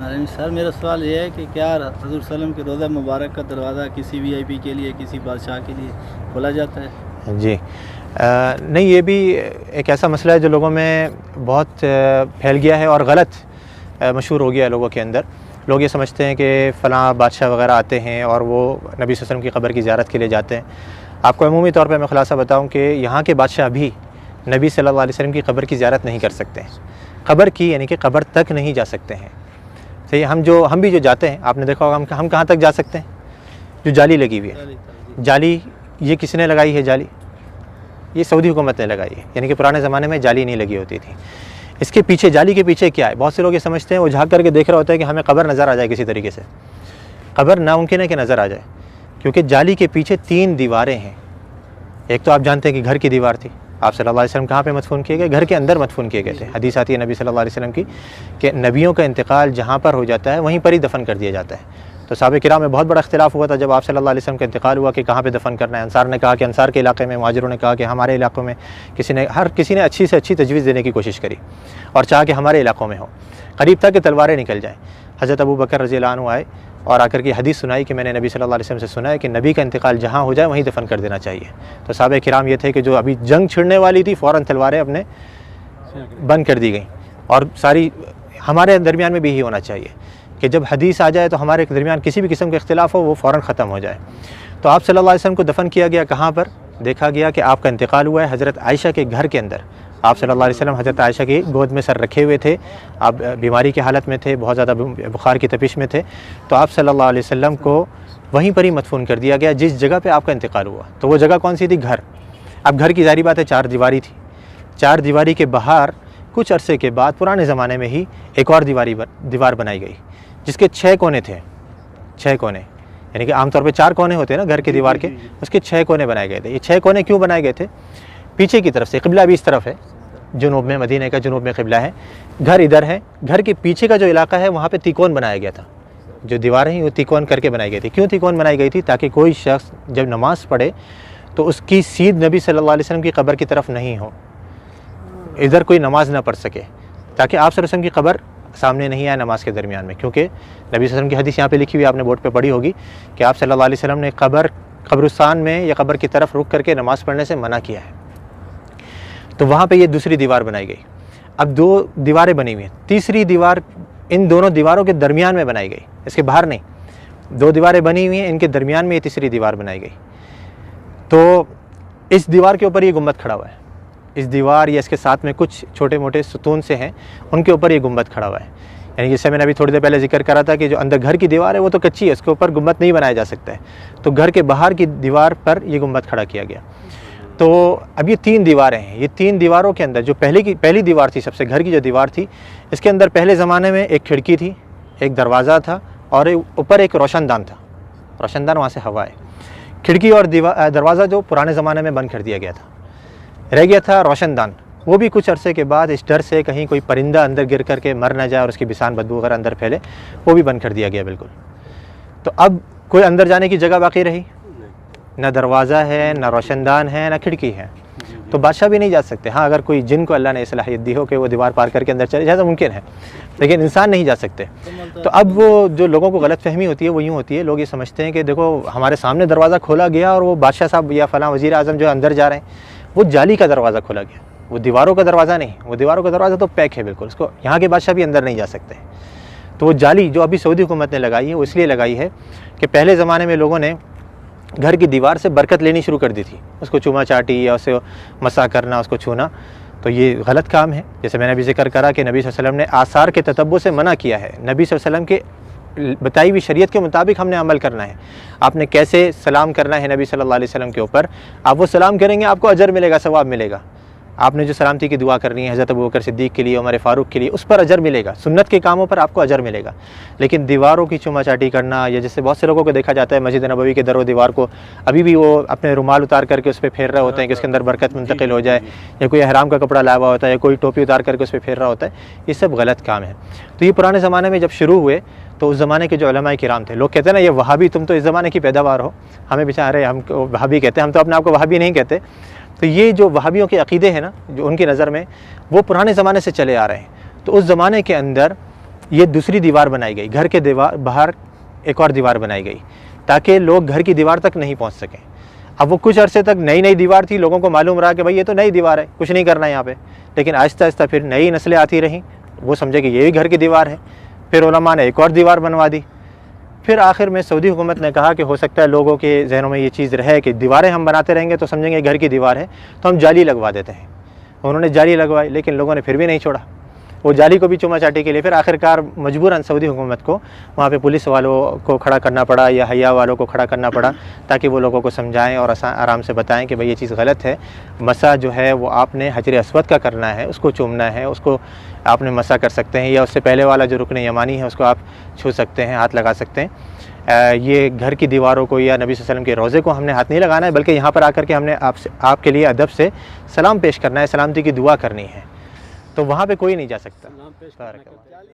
سر میرا سوال یہ ہے کہ کیا حضور صلی اللہ علیہ وسلم کے روضہ مبارک کا دروازہ کسی وی آئی پی کے لیے، کسی بادشاہ کے لیے کھولا جاتا ہے؟ جی نہیں، یہ بھی ایک ایسا مسئلہ ہے جو لوگوں میں بہت پھیل گیا ہے اور غلط مشہور ہو گیا ہے لوگوں کے اندر۔ لوگ یہ سمجھتے ہیں کہ فلاں بادشاہ وغیرہ آتے ہیں اور وہ نبی صلی اللہ علیہ وسلم کی قبر کی زیارت کے لیے جاتے ہیں۔ آپ کو عمومی طور پہ میں خلاصہ بتاؤں کہ یہاں کے بادشاہ بھی نبی صلی اللہ علیہ وسلم کی قبر کی زیارت نہیں کر سکتے ہیں، قبر کی یعنی کہ قبر تک نہیں جا سکتے ہیں۔ صحیح، ہم بھی جو جاتے ہیں، آپ نے دیکھا ہوگا ہم کہاں تک جا سکتے ہیں؟ جو جالی لگی ہوئی ہے، جالی یہ کس نے لگائی ہے؟ جالی یہ سعودی حکومت نے لگائی ہے، یعنی کہ پرانے زمانے میں جالی نہیں لگی ہوتی تھی۔ اس کے پیچھے، جالی کے پیچھے کیا ہے؟ بہت سے لوگ یہ سمجھتے ہیں، وہ جھانک کر کے دیکھ رہا ہوتا ہے کہ ہمیں قبر نظر آ جائے کسی طریقے سے۔ قبر ناممکن ہے کہ نظر آ جائے، کیونکہ جالی کے پیچھے 3 دیواریں ہیں۔ ایک تو آپ جانتے ہیں کہ گھر کی دیوار تھی، آپ صلی اللہ علیہ وسلم کہاں پہ مدفون کیے گئے؟ گھر کے اندر مدفون کیے گئے تھے۔ حدیث آتی ہے نبی صلی اللہ علیہ وسلم کی کہ نبیوں کا انتقال جہاں پر ہو جاتا ہے وہیں پر ہی دفن کر دیا جاتا ہے۔ تو صحابہ کرام میں بہت بڑا اختلاف ہوا تھا جب آپ صلی اللہ علیہ وسلم کا انتقال ہوا کہ کہاں پہ دفن کرنا ہے۔ انصار نے کہا کہ انصار کے علاقے میں، مہاجروں نے کہا کہ ہمارے علاقوں میں، ہر کسی نے اچھی سے اچھی تجویز دینے کی کوشش کری اور چاہا کہ ہمارے علاقوں میں ہو۔ قریب تھا کہ تلواریں نکل جائیں۔ حضرت ابو بکر رضی اللہ عنہ آئے اور آ کر کے حدیث سنائی کہ میں نے نبی صلی اللہ علیہ وسلم سے سنا ہے کہ نبی کا انتقال جہاں ہو جائے وہیں دفن کر دینا چاہیے۔ تو صحابہ کرام یہ تھے کہ جو ابھی جنگ چھڑنے والی تھی، فوراً تلواریں اپنے بند کر دی گئیں، اور ساری ہمارے درمیان میں بھی یہی ہونا چاہیے کہ جب حدیث آ جائے تو ہمارے درمیان کسی بھی قسم کا اختلاف ہو وہ فوراً ختم ہو جائے۔ تو آپ صلی اللہ علیہ وسلم کو دفن کیا گیا کہاں پر؟ دیکھا گیا کہ آپ کا انتقال ہوا ہے حضرت عائشہ کے گھر کے اندر۔ آپ صلی اللہ علیہ وسلم حضرت عائشہ کی گود میں سر رکھے ہوئے تھے، آپ بیماری کی حالت میں تھے، بہت زیادہ بخار کی تپش میں تھے، تو آپ صلی اللہ علیہ وسلم کو وہیں پر ہی مدفون کر دیا گیا جس جگہ پہ آپ کا انتقال ہوا۔ تو وہ جگہ کون سی تھی؟ گھر۔ اب گھر کی ظاہری بات ہے 4 دیواری تھی، 4 دیواری کے باہر کچھ عرصے کے بعد پرانے زمانے میں ہی ایک اور دیوار بنائی گئی جس کے 6 کونے تھے، 6 کونے، یعنی کہ عام طور پہ 4 کونے ہوتے ہیں نا گھر کے دیوار کے، اس کے 6 کونے بنائے گئے تھے۔ یہ 6 کونے کیوں بنائے گئے تھے؟ پیچھے کی طرف سے، قبلہ بھی اس طرف ہے، جنوب میں، مدینہ کا جنوب میں قبلہ ہے، گھر ادھر ہے، گھر کے پیچھے کا جو علاقہ ہے وہاں پہ تیکون بنایا گیا تھا۔ جو دیواریں ہیں وہ تیکون کر کے بنائی گئی تھی۔ کیوں تیکون بنائی گئی تھی؟ تاکہ کوئی شخص جب نماز پڑھے تو اس کی سیدھ نبی صلی اللہ علیہ وسلم کی قبر کی طرف نہیں ہو، ادھر کوئی نماز نہ پڑھ سکے، تاکہ آپ صلی اللہ علیہ وسلم کی قبر سامنے نہیں آئے نماز کے درمیان میں۔ کیونکہ نبی صلی اللہ علیہ وسلم کی حدیث یہاں پہ لکھی ہوئی، آپ نے بورڈ پہ پڑھی ہوگی کہ آپ صلی اللہ علیہ وسلم نے قبرستان میں یا قبر کی طرف رک کر کے نماز پڑھنے سے منع کیا ہے۔ تو وہاں پہ یہ دوسری دیوار بنائی گئی۔ اب 2 دیواریں بنی ہوئی ہیں، تیسری دیوار ان دونوں دیواروں کے درمیان میں بنائی گئی، اس کے باہر نہیں۔ 2 دیواریں بنی ہوئی ہیں، ان کے درمیان میں یہ تیسری دیوار بنائی گئی۔ تو اس دیوار کے اوپر یہ گنبد کھڑا ہوا ہے، اس دیوار یا اس کے ساتھ میں کچھ چھوٹے موٹے ستون سے ہیں، ان کے اوپر یہ گنبد کھڑا ہوا ہے۔ یعنی جیسے میں نے ابھی تھوڑی دیر پہلے ذکر کرا تھا کہ جو اندر گھر کی دیوار ہے وہ تو کچی ہے، اس کے اوپر گنبد نہیں بنایا جا سکتا ہے، تو گھر کے باہر کی دیوار پر یہ گنبد کھڑا کیا گیا۔ تو اب یہ 3 دیواریں ہیں، یہ 3 دیواروں کے اندر جو پہلی دیوار تھی، سب سے گھر کی جو دیوار تھی، اس کے اندر پہلے زمانے میں ایک کھڑکی تھی، ایک دروازہ تھا، اور اوپر ایک روشن دان تھا، روشن دان وہاں سے ہوا ہے۔ کھڑکی اور دروازہ جو پرانے زمانے میں بند کر دیا گیا تھا، رہ گیا تھا روشن دان، وہ بھی کچھ عرصے کے بعد اس ڈر سے کہیں کوئی پرندہ اندر گر کر کے مر نہ جائے اور اس کی بسان بدبو وغیرہ اندر پھیلے، وہ بھی بند کر دیا گیا بالکل۔ تو اب کوئی اندر جانے کی جگہ باقی رہی؟ نہ دروازہ ہے، نہ روشن دان ہے، نہ کھڑکی ہے، تو بادشاہ بھی نہیں جا سکتے۔ ہاں اگر کوئی جن کو اللہ نے صلاحیت دی ہو کہ وہ دیوار پار کر کے اندر چلے جائے تو ممکن ہے، لیکن انسان نہیں جا سکتے۔ تو اب وہ جو لوگوں کو غلط فہمی ہوتی ہے وہ یوں ہوتی ہے، لوگ یہ سمجھتے ہیں کہ دیکھو ہمارے سامنے دروازہ کھولا گیا اور وہ بادشاہ صاحب یا فلاں وزیر اعظم جو اندر جا رہے ہیں، وہ جالی کا دروازہ کھولا گیا، وہ دیواروں کا دروازہ نہیں، وہ دیواروں کا دروازہ تو پیک ہے بالکل، اس کو یہاں کے بادشاہ بھی اندر نہیں جا سکتے۔ تو وہ جالی جو ابھی سعودی حکومت نے لگائی ہے وہ اس لیے لگائی ہے کہ پہلے زمانے میں لوگوں نے گھر کی دیوار سے برکت لینی شروع کر دی تھی، اس کو چوما چاٹی یا اسے مسا کرنا، اس کو چھونا، تو یہ غلط کام ہے۔ جیسے میں نے ابھی ذکر کرا کہ نبی صلی اللہ علیہ وسلم نے آثار کے تتبع سے منع کیا ہے، نبی صلی اللہ علیہ وسلم کے بتائی ہوئی شریعت کے مطابق ہم نے عمل کرنا ہے۔ آپ نے کیسے سلام کرنا ہے نبی صلی اللہ علیہ وسلم کے اوپر، آپ وہ سلام کریں گے آپ کو اجر ملے گا، ثواب ملے گا۔ آپ نے جو سلامتی کی دعا کرنی ہے حضرت ابوبکر صدیق کے لیے، عمر فاروق کے لیے، اس پر اجر ملے گا، سنت کے کاموں پر آپ کو اجر ملے گا۔ لیکن دیواروں کی چوما چاٹی کرنا، یا جیسے بہت سے لوگوں کو دیکھا جاتا ہے مسجد نبوی کے در و دیوار کو ابھی بھی وہ اپنے رومال اتار کر کے اس پہ پھیر رہے ہوتے ہیں کہ اس کے اندر برکت منتقل ہو جائے، یا کوئی احرام کا کپڑا لایا ہوا ہوتا ہے، یا کوئی ٹوپی اتار کر کے اس پہ پھیر رہا ہوتا ہے، یہ سب غلط کام ہے۔ تو یہ پرانے زمانے میں جب شروع ہوئے تو اس زمانے کے جو علماء کرام تھے، لوگ کہتے ہیں نا یہ وہابی، تم تو اس زمانے کی پیداوار ہو، ہمیں بیچارے ہم کو وہابی کہتے ہیں، ہم تو اپنے آپ کو وہابی نہیں کہتے۔ تو یہ جو وہابیوں کے عقیدے ہیں نا، جو ان کی نظر میں وہ پرانے زمانے سے چلے آ رہے ہیں، تو اس زمانے کے اندر یہ دوسری دیوار بنائی گئی، گھر کے باہر ایک اور دیوار بنائی گئی تاکہ لوگ گھر کی دیوار تک نہیں پہنچ سکیں۔ اب وہ کچھ عرصے تک نئی دیوار تھی، لوگوں کو معلوم رہا کہ بھائی یہ تو نئی دیوار ہے، کچھ نہیں کرنا یہاں پہ، لیکن آہستہ آہستہ پھر نئی نسلیں آتی رہیں، وہ سمجھے کہ یہ بھی گھر کی دیوار ہے، پھر علماء نے ایک اور دیوار بنوا دی۔ پھر آخر میں سعودی حکومت نے کہا کہ ہو سکتا ہے لوگوں کے ذہنوں میں یہ چیز رہے کہ دیواریں ہم بناتے رہیں گے تو سمجھیں گے گھر کی دیوار ہے، تو ہم جالی لگوا دیتے ہیں۔ انہوں نے جالی لگوائی، لیکن لوگوں نے پھر بھی نہیں چھوڑا، وہ جالی کو بھی چوما چاٹی کے لیے پھر آخرکار مجبوراً سعودی حکومت کو وہاں پہ پولیس والوں کو کھڑا کرنا پڑا یا حیا والوں کو کھڑا کرنا پڑا تاکہ وہ لوگوں کو سمجھائیں اور آرام سے بتائیں کہ بھئی یہ چیز غلط ہے۔ مسح جو ہے وہ آپ نے حجر اسود کا کرنا ہے، اس کو چومنا ہے، اس کو آپ نے مسح کر سکتے ہیں، یا اس سے پہلے والا جو رکن یمانی ہے اس کو آپ چھو سکتے ہیں، ہاتھ لگا سکتے ہیں۔ یہ گھر کی دیواروں کو یا نبی صلی اللہ علیہ وسلم کے روضے کو ہم نے ہاتھ نہیں لگانا ہے، بلکہ یہاں پر آ کر کے ہم نے آپ کے لیے ادب سے سلام پیش کرنا ہے، سلامتی کی دعا کرنی ہے، تو وہاں پہ کوئی نہیں جا سکتا۔